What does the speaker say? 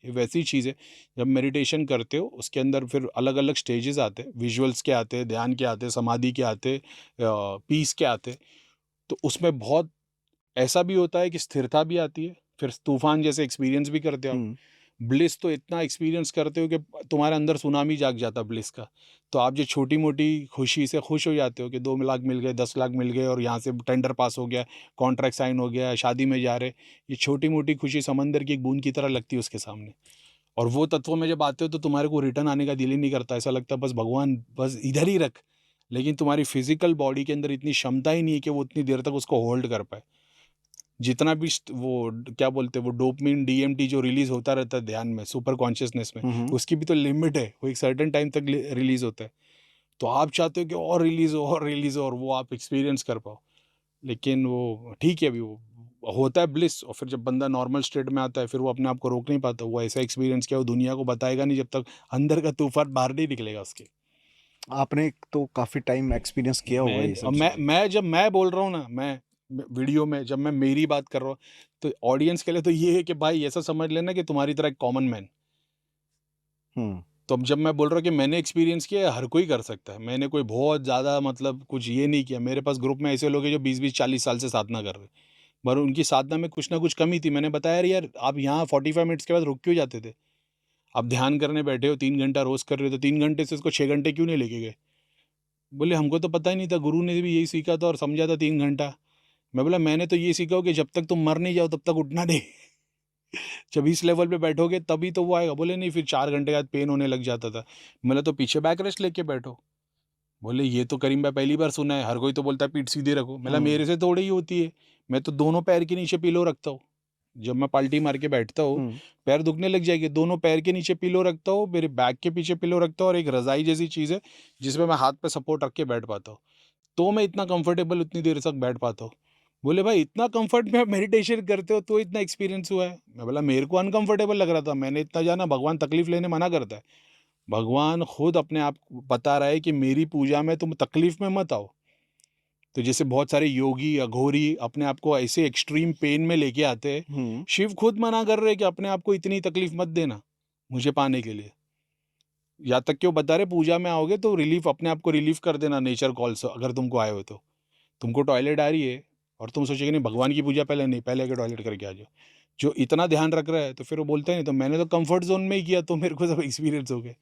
ये वैसी चीज़ है, जब मेडिटेशन करते हो उसके अंदर फिर अलग अलग स्टेजेस आते हैं, विजुअल्स के आते हैं, ध्यान के आते हैं, समाधि के आते हैं, पीस के आते हैं। तो उसमें बहुत ऐसा भी होता है कि स्थिरता भी आती है, फिर तूफान जैसे एक्सपीरियंस भी करते हो आप। हुँ। ब्लिस तो इतना एक्सपीरियंस करते हो कि तुम्हारे अंदर सुनामी जाग जाता है ब्लिस का। तो आप जो छोटी-मोटी खुशी से खुश हो जाते हो कि 2 लाख मिल गए, 10 लाख मिल गए और यहाँ से टेंडर पास हो गया, कॉन्ट्रैक्ट साइन हो गया, शादी में जा रहे। ये छोटी-मोटी खुशी समंदर की एक बूँद की तरह लगती है उसके सामने। और वो तत्वों में जब आते हो तो तुम्हारे को रिटर्न आने का दिल ही नहीं करता। ऐसा लगता है बस भगवान बस इधर ही रख। लेकिन तुम्हारी फिज़िकल बॉडी के अंदर इतनी क्षमता ही नहीं है कि वो उतनी देर तक उसको होल्ड कर पाए। जितना भी क्या बोलते हैं वो डोपामिन, डीएमटी जो रिलीज़ होता रहता है ध्यान में, सुपर कॉन्शियसनेस में, हुँ, हुँ। उसकी भी तो लिमिट है, वो एक सर्टेन टाइम तक रिलीज़ होता है। तो आप चाहते हो कि और रिलीज़ हो और रिलीज़ हो और वो आप एक्सपीरियंस कर पाओ। लेकिन वो ठीक है, अभी वो होता है ब्लिस, और फिर जब बंदा नॉर्मल स्टेट में आता है फिर वो अपने आप को रोक नहीं पाता। वो ऐसा एक्सपीरियंस किया वो दुनिया को बताएगा नहीं जब तक अंदर का तूफ़ान बाहर नहीं निकलेगा उसके। आपने तो काफ़ी टाइम एक्सपीरियंस किया होगा मैं ये सब मैं चीज़ें। मैं जब मैं बोल रहा हूँ ना, वीडियो में जब मैं मेरी बात कर रहा हूँ, तो ऑडियंस के लिए तो ये है कि भाई ऐसा समझ लेना कि तुम्हारी तरह एक कॉमन मैन। हुँ। तो अब जब मैं बोल रहा हूँ कि मैंने एक्सपीरियंस किया है, हर कोई कर सकता है। मैंने कोई बहुत ज़्यादा मतलब कुछ ये नहीं किया। मेरे पास ग्रुप में ऐसे लोग हैं जो 20-20 40 साल से साधना कर रहे हैं। पर उनकी साधना में कुछ ना कुछ कमी थी। मैंने बताया, "अरे यार, आप यहाँ 45 मिनट्स के बाद रुक क्यों जाते थे? आप ध्यान करने बैठे हो, 3 घंटा रोज़ कर रहे हो, तो 3 घंटे से इसको 6 घंटे क्यों नहीं लेके गए?" बोले, "हमको तो पता ही नहीं था, गुरु ने भी यही सीखा था और समझा था 3 घंटा।" मैं बोला, "मैंने तो ये सीखा हो कि जब तक तुम मर नहीं जाओ तब तक उठना नहीं। जब इस लेवल पे बैठोगे तभी तो वो आएगा।" बोले, "नहीं, फिर 4 घंटे के बाद पेन होने लग जाता था।" मैंने तो पीछे बैक रेस्ट लेके बैठो। बोले, "ये तो करीम भाई पहली बार सुना है, हर कोई तो बोलता है पीठ सीधी रखो।" मैंने, हुँ, "मेरे से थोड़ी ही होती है, मैं तो दोनों पैर के नीचे पिलो रखता हूँ। जब मैं पलटी मार के बैठता हूँ, हुँ। पैर दुखने लग जाएँगे, दोनों पैर के नीचे पिलो रखता हूँ, मेरे बैक के पीछे पिलो रखता हूँ और एक रज़ाई जैसी चीज़ है, जिसमें मैं हाथ पे सपोर्ट रख के बैठ पाता हूँ। तो मैं इतना कंफर्टेबल उतनी देर तक बैठ पाता हूँ।" बोले, "भाई इतना कम्फर्ट में आप मेडिटेशन करते हो तो इतना एक्सपीरियंस हुआ है?" मैं बोला, "मेरे को अनकंफर्टेबल लग रहा था, मैंने इतना जाना, भगवान तकलीफ लेने मना करता है। भगवान खुद अपने आप को बता रहा है कि मेरी पूजा में तुम तकलीफ में मत आओ।" तो जैसे बहुत सारे योगी, अघोरी अपने आप को ऐसे एक्सट्रीम पेन में लेके आते हैं, हुँ। शिव खुद मना कर रहे हैं कि अपने आप को इतनी तकलीफ मत देना, मुझे पाने के लिए। यहाँ तक कि वो बता रहे पूजा में आओगे तो रिलीफ़, अपने आप को रिलीफ़ कर देना नेचर कॉल से, अगर तुमको आए हो तो। तुमको टॉयलेट आ रही है और तुम सोचोगे नहीं भगवान की पूजा पहले नहीं, पहले आके टॉयलेट करके आ जाओ। जो इतना ध्यान रख रहा है तो फिर वो बोलते हैं नहीं, तो मैंने तो कम्फर्ट ज़ोन में ही किया तो मेरे को सब एक्सपीरियंस हो गए।